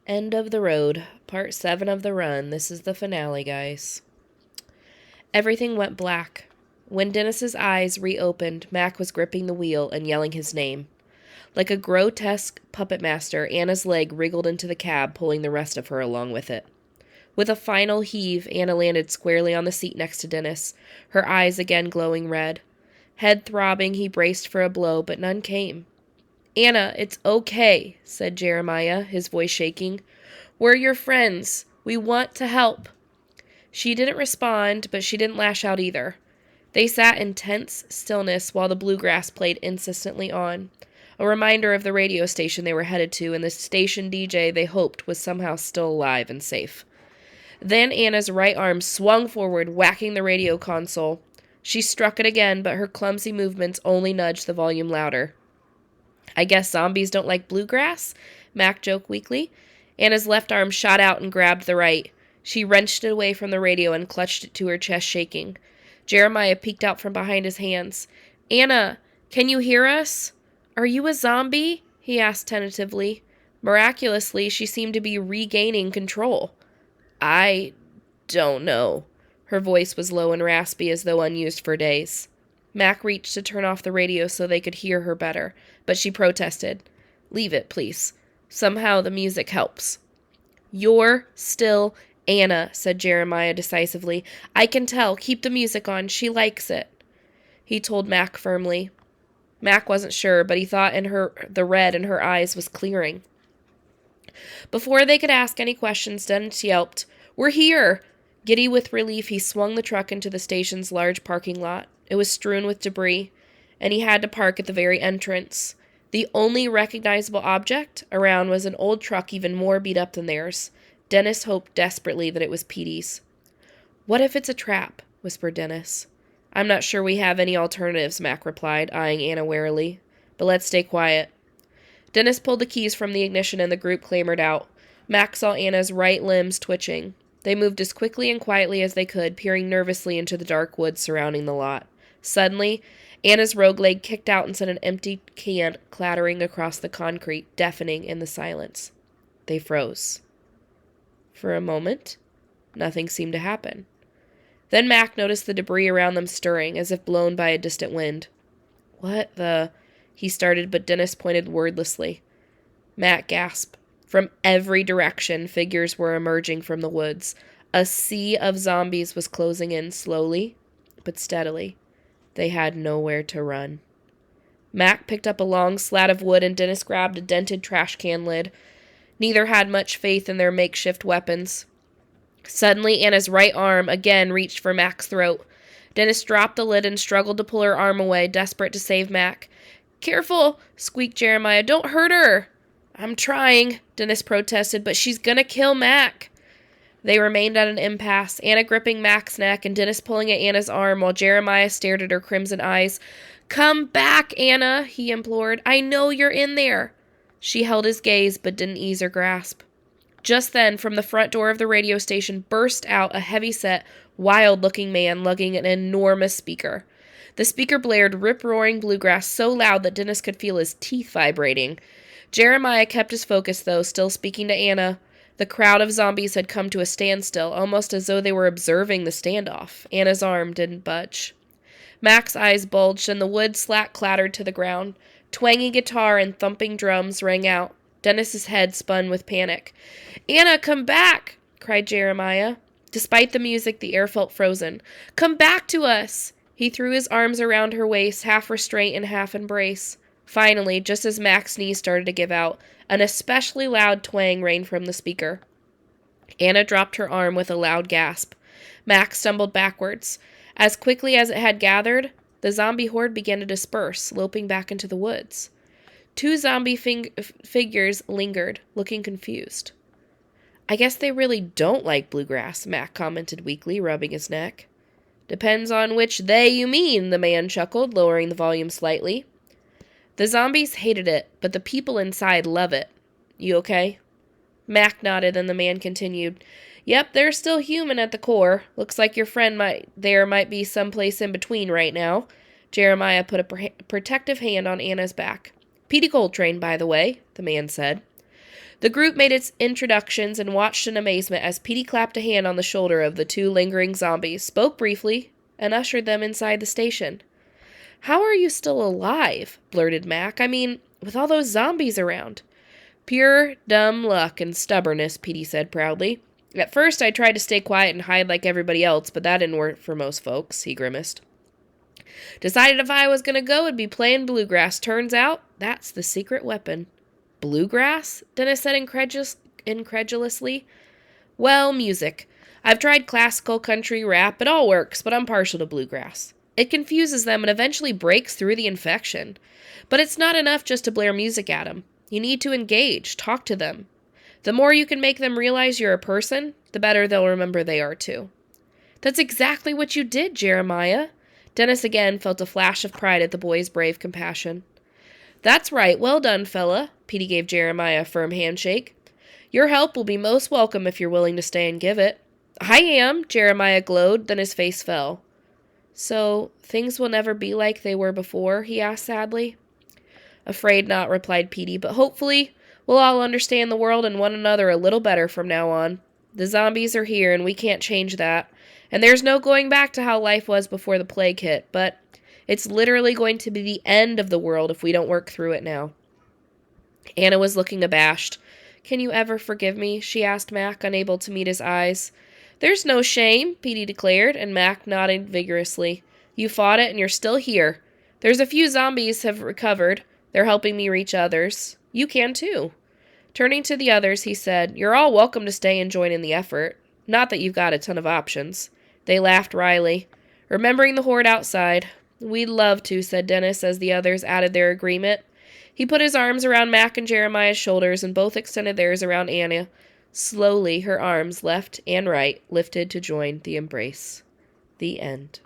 End of the road. Part 7 of the run. This is the finale, guys. Everything went black. When Dennis's eyes reopened, Mac was gripping the wheel and yelling his name. Like a grotesque puppet master, Anna's leg wriggled into the cab, pulling the rest of her along with it. With a final heave, Anna landed squarely on the seat next to Dennis, her eyes again glowing red. Head throbbing, he braced for a blow, but none came. "Anna, it's okay," said Jeremiah, his voice shaking. "We're your friends. We want to help." She didn't respond, but she didn't lash out either. They sat in tense stillness while the bluegrass played insistently on, a reminder of the radio station they were headed to and the station DJ they hoped was somehow still alive and safe. Then Anna's right arm swung forward, whacking the radio console. She struck it again, but her clumsy movements only nudged the volume louder. "I guess zombies don't like bluegrass?" Mac joked weakly. Anna's left arm shot out and grabbed the right. She wrenched it away from the radio and clutched it to her chest, shaking. Jeremiah peeked out from behind his hands. "Anna, can you hear us? Are you a zombie?" he asked tentatively. Miraculously, she seemed to be regaining control. "I don't know." Her voice was low and raspy as though unused for days. Mac reached to turn off the radio so they could hear her better, but she protested. "Leave it, please. Somehow the music helps." "You're still Anna," said Jeremiah decisively. "I can tell. Keep the music on. She likes it," he told Mac firmly. Mac wasn't sure, but he thought the red in her eyes was clearing. Before they could ask any questions, Dennis yelped, "We're here!" Giddy with relief, he swung the truck into the station's large parking lot. It was strewn with debris, and he had to park at the very entrance. The only recognizable object around was an old truck even more beat up than theirs. Dennis hoped desperately that it was Petey's. "What if it's a trap?" whispered Dennis. "I'm not sure we have any alternatives," Mac replied, eyeing Anna warily. "But let's stay quiet." Dennis pulled the keys from the ignition and the group clambered out. Mac saw Anna's right limbs twitching. They moved as quickly and quietly as they could, peering nervously into the dark woods surrounding the lot. Suddenly, Anna's rogue leg kicked out and sent an empty can clattering across the concrete, deafening in the silence. They froze. For a moment, nothing seemed to happen. Then Mac noticed the debris around them stirring, as if blown by a distant wind. "What the—" he started, but Dennis pointed wordlessly. Mac gasped. From every direction, figures were emerging from the woods. A sea of zombies was closing in slowly, but steadily. They had nowhere to run. Mac picked up a long slat of wood and Dennis grabbed a dented trash can lid. Neither had much faith in their makeshift weapons. Suddenly, Anna's right arm again reached for Mac's throat. Dennis dropped the lid and struggled to pull her arm away, desperate to save Mac. "Careful," squeaked Jeremiah. "Don't hurt her." "I'm trying," Dennis protested, "but she's gonna kill Mac." They remained at an impasse, Anna gripping Mac's neck and Dennis pulling at Anna's arm while Jeremiah stared at her crimson eyes. "Come back, Anna," he implored. "I know you're in there." She held his gaze but didn't ease her grasp. Just then, from the front door of the radio station burst out a heavy-set, wild-looking man lugging an enormous speaker. The speaker blared rip-roaring bluegrass so loud that Dennis could feel his teeth vibrating. Jeremiah kept his focus, though, still speaking to Anna. The crowd of zombies had come to a standstill, almost as though they were observing the standoff. Anna's arm didn't budge. Mac's eyes bulged, and the wood slat clattered to the ground. Twangy guitar and thumping drums rang out. Dennis's head spun with panic. "Anna, come back!" cried Jeremiah. Despite the music, the air felt frozen. "Come back to us!" He threw his arms around her waist, half restraint and half embrace. Finally, just as Mac's knees started to give out, an especially loud twang rang from the speaker. Anna dropped her arm with a loud gasp. Mac stumbled backwards. As quickly as it had gathered, the zombie horde began to disperse, loping back into the woods. Two zombie figures lingered, looking confused. "I guess they really don't like bluegrass," Mac commented weakly, rubbing his neck. "Depends on which they you mean," the man chuckled, lowering the volume slightly. "The zombies hated it, but the people inside love it. You okay?" Mac nodded, and the man continued. "Yep, they're still human at the core. Looks like your friend might be someplace in between right now." Jeremiah put a protective hand on Anna's back. "Petey Coltrane, by the way," the man said. The group made its introductions and watched in amazement as Petey clapped a hand on the shoulder of the two lingering zombies, spoke briefly, and ushered them inside the station. "How are you still alive?" blurted Mac. "I mean, with all those zombies around." "Pure dumb luck and stubbornness," Petey said proudly. "At first I tried to stay quiet and hide like everybody else, but that didn't work for most folks," he grimaced. "Decided if I was going to go, it'd be playing bluegrass. Turns out, that's the secret weapon." "Bluegrass?" Dennis said incredulously. "Well, music. I've tried classical, country, rap. It all works, but I'm partial to bluegrass. It confuses them and eventually breaks through the infection. But it's not enough just to blare music at them. You need to engage, talk to them. The more you can make them realize you're a person, the better they'll remember they are too." "That's exactly what you did, Jeremiah." Dennis again felt a flash of pride at the boy's brave compassion. "That's right. Well done, fella." Petey gave Jeremiah a firm handshake. "Your help will be most welcome if you're willing to stay and give it." "I am," Jeremiah glowed, then his face fell. "So, things will never be like they were before?" he asked sadly. "Afraid not," replied Petey, "but hopefully we'll all understand the world and one another a little better from now on. The zombies are here, and we can't change that. And there's no going back to how life was before the plague hit, but it's literally going to be the end of the world if we don't work through it now." Anna was looking abashed. "Can you ever forgive me?" she asked Mac, unable to meet his eyes. "There's no shame," Petey declared, and Mac nodded vigorously. "You fought it, and you're still here. There's a few zombies have recovered. They're helping me reach others. You can, too." Turning to the others, he said, "You're all welcome to stay and join in the effort. Not that you've got a ton of options." They laughed wryly, remembering the horde outside. "We'd love to," said Dennis as the others added their agreement. He put his arms around Mac and Jeremiah's shoulders, and both extended theirs around Anna. Slowly, her arms, left and right, lifted to join the embrace. The end.